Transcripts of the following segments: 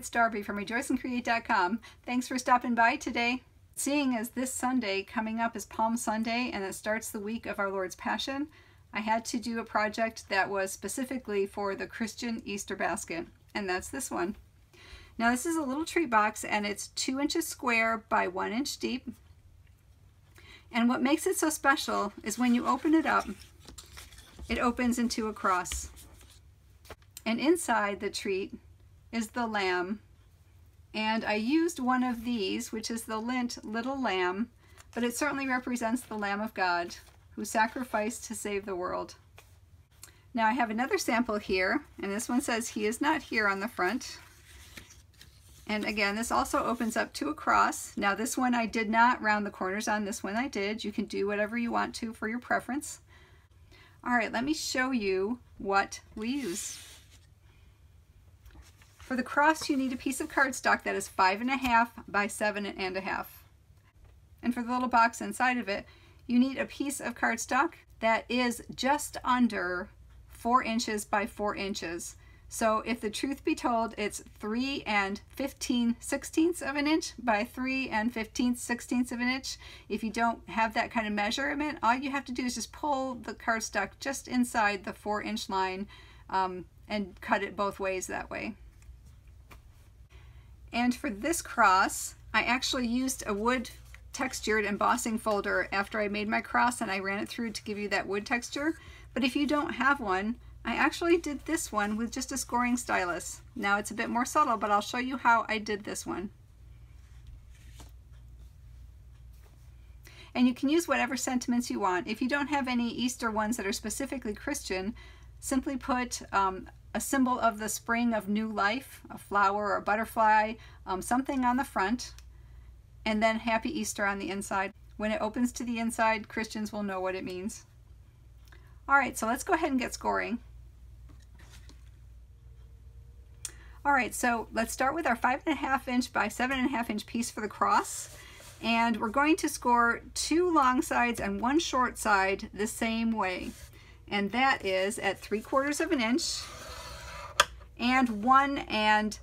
it's Darby from rejoiceandcreate.com. Thanks for stopping by today. Seeing as this Sunday coming up is Palm Sunday and it starts the week of our Lord's Passion, I had to do a project that was specifically for the Christian Easter basket, and that's this one. Now this is a little treat box and it's 2 inches square by 1 inch deep. And what makes it so special is when you open it up, it opens into a cross. And inside the treat is the lamb. And I used one of these, which is the Lindt Lamb, but it certainly represents the Lamb of God who sacrificed to save the world. Now I have another sample here, and this one says he is not here on the front. And again, this also opens up to a cross. Now this one I did not round the corners on, this one I did. You can do whatever you want to for your preference. All right, let me show you what we use. For the cross, you need a piece of cardstock that is 5.5 by 7.5. And for the little box inside of it, you need a piece of cardstock that is just under 4 inches by 4 inches. So if the truth be told, it's 3 15/16 of an inch by 3 15/16 of an inch. If you don't have that kind of measurement, all you have to do is just pull the cardstock just inside the 4-inch line and cut it both ways that way. And for this cross, I actually used a wood textured embossing folder after I made my cross, and I ran it through to give you that wood texture. But if you don't have one, I actually did this one with just a scoring stylus. Now it's a bit more subtle, but I'll show you how I did this one. And you can use whatever sentiments you want. If you don't have any Easter ones that are specifically Christian, simply put a symbol of the spring of new life, a flower or a butterfly, something on the front, and then Happy Easter on the inside. When it opens to the inside, Christians will know what it means. All right, so let's go ahead and get scoring. All right, so let's start with our 5.5 inch by 7.5 inch piece for the cross. And we're going to score 2 long sides and 1 short side the same way. And that is at 3/4 of an inch and 1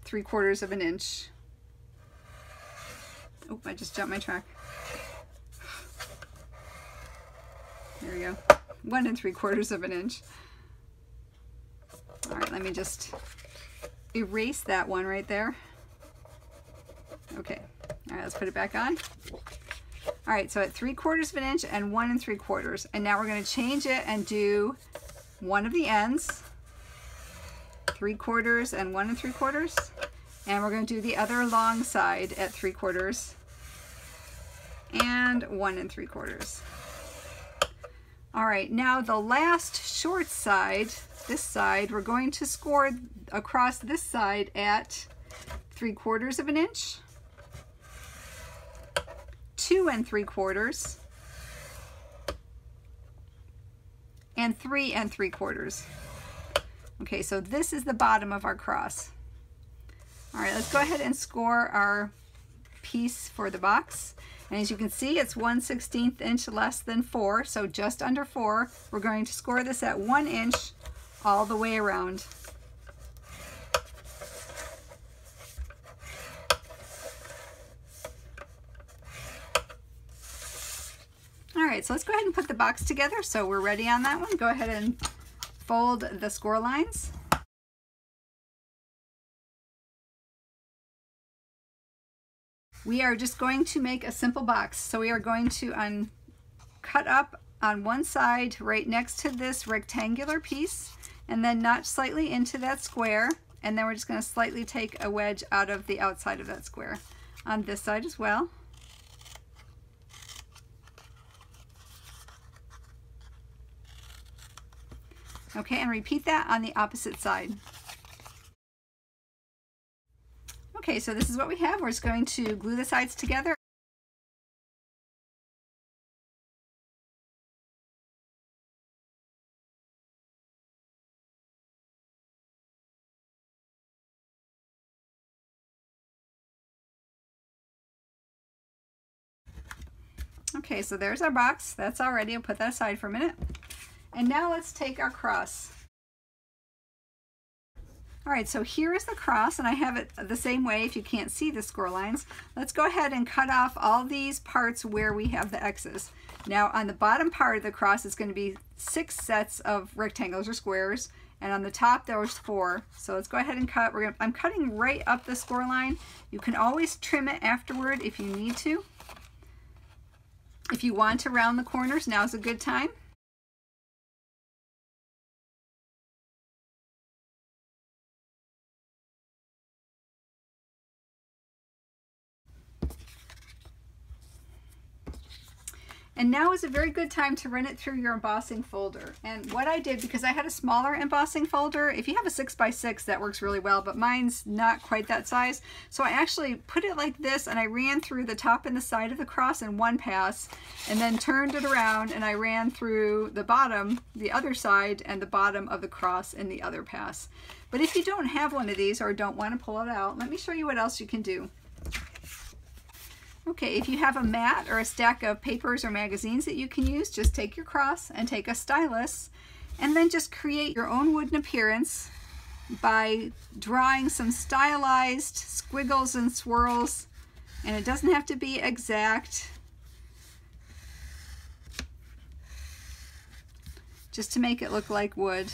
3/4 of an inch. Oh, I just jumped my track. There we go. 1 3/4 of an inch. All right, let me just erase that one right there. Okay, all right, let's put it back on. All right, so at 3/4 of an inch and 1 3/4. And now we're going to change it and do one of the ends, 3/4 and 1 3/4. And we're going to do the other long side at 3/4 and 1 3/4. All right, now the last short side, this side, we're going to score across this side at 3/4 of an inch, 2 3/4, and 3 3/4. Okay, so this is the bottom of our cross. All right, let's go ahead and score our piece for the box. And as you can see, it's 1/16 inch less than 4, so just under 4. We're going to score this at 1 inch all the way around. All right, so let's go ahead and put the box together. So we're ready on that one. Go ahead and fold the score lines. We are just going to make a simple box. So we are going to cut up on one side right next to this rectangular piece and then notch slightly into that square, and then we're just going to slightly take a wedge out of the outside of that square on this side as well. Okay, and repeat that on the opposite side. Okay, so this is what we have. We're just going to glue the sides together. Okay, so there's our box. That's all ready. I'll put that aside for a minute. And now let's take our cross. All right, so here is the cross, and I have it the same way if you can't see the score lines. Let's go ahead and cut off all these parts where we have the X's. Now on the bottom part of the cross is going to be 6 sets of rectangles or squares, and on the top there was 4. So let's go ahead and cut. I'm cutting right up the score line. You can always trim it afterward if you need to. If you want to round the corners, now's a good time. And now is a very good time to run it through your embossing folder. And what I did, because I had a smaller embossing folder, if you have a 6x6 that works really well, but mine's not quite that size. So I actually put it like this, and I ran through the top and the side of the cross in one pass, and then turned it around and I ran through the bottom, the other side, and the bottom of the cross in the other pass. But if you don't have one of these or don't want to pull it out, let me show you what else you can do. Okay, if you have a mat or a stack of papers or magazines that you can use, just take your cross and take a stylus and then just create your own wooden appearance by drawing some stylized squiggles and swirls, and it doesn't have to be exact, just to make it look like wood.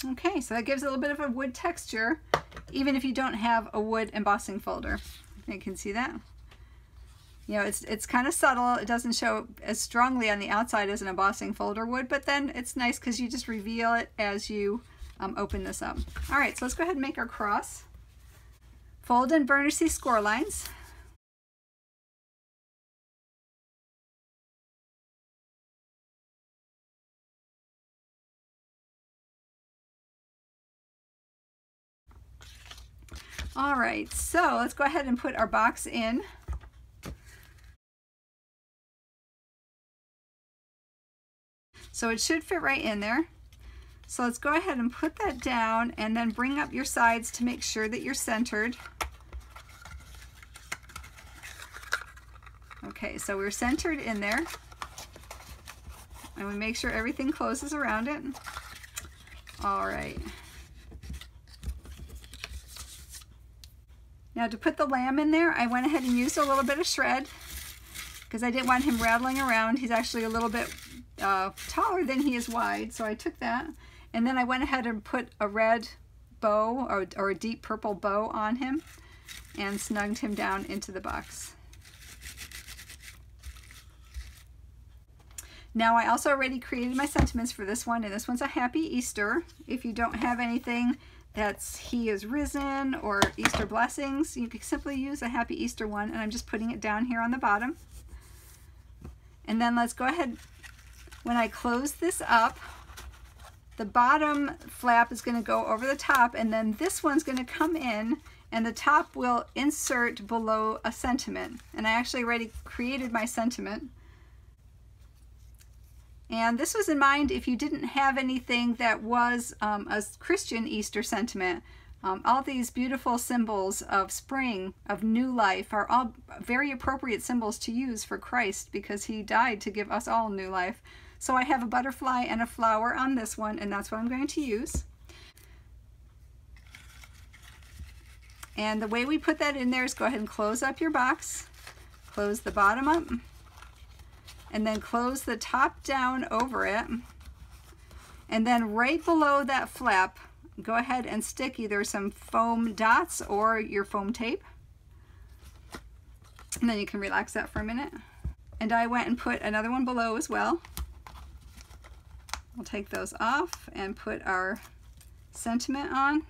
Okay, so that gives a little bit of a wood texture, even if you don't have a wood embossing folder. You can see that. You know, it's kind of subtle. It doesn't show as strongly on the outside as an embossing folder would, but then it's nice because you just reveal it as you open this up. All right, so let's go ahead and make our cross. Fold and burnish these score lines. All right, so let's go ahead and put our box in. So it should fit right in there. So let's go ahead and put that down and then bring up your sides to make sure that you're centered. Okay, so we're centered in there. And we make sure everything closes around it. All right. Now to put the lamb in there, I went ahead and used a little bit of shred because I didn't want him rattling around. He's actually a little bit taller than he is wide, so I took that. And then I went ahead and put a red bow or a deep purple bow on him and snugged him down into the box. Now I also already created my sentiments for this one, and this one's a Happy Easter. If you don't have anything that's He is Risen or Easter Blessings, you can simply use a Happy Easter one, and I'm just putting it down here on the bottom. And then let's go ahead, when I close this up, the bottom flap is going to go over the top, and then this one's going to come in, and the top will insert below a sentiment. And I actually already created my sentiment. And this was in mind if you didn't have anything that was a Christian Easter sentiment. All these beautiful symbols of spring, of new life, are all very appropriate symbols to use for Christ because he died to give us all new life. So I have a butterfly and a flower on this one, and that's what I'm going to use. And the way we put that in there is go ahead and close up your box, close the bottom up, and then close the top down over it. And then right below that flap, go ahead and stick either some foam dots or your foam tape. And then you can relax that for a minute. And I went and put another one below as well. We'll take those off and put our sentiment on.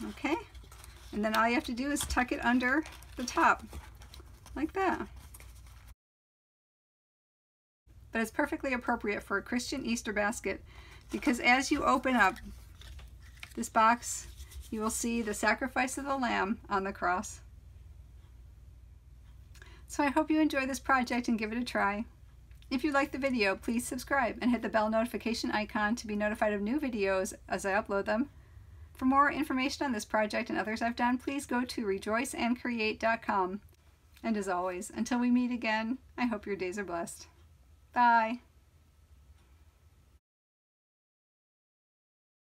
Okay, and then all you have to do is tuck it under the top, like that. But it's perfectly appropriate for a Christian Easter basket because as you open up this box, you will see the sacrifice of the lamb on the cross. So I hope you enjoy this project and give it a try. If you like the video, please subscribe and hit the bell notification icon to be notified of new videos as I upload them. For more information on this project and others I've done, please go to rejoiceandcreate.com. And as always, until we meet again, I hope your days are blessed. Bye!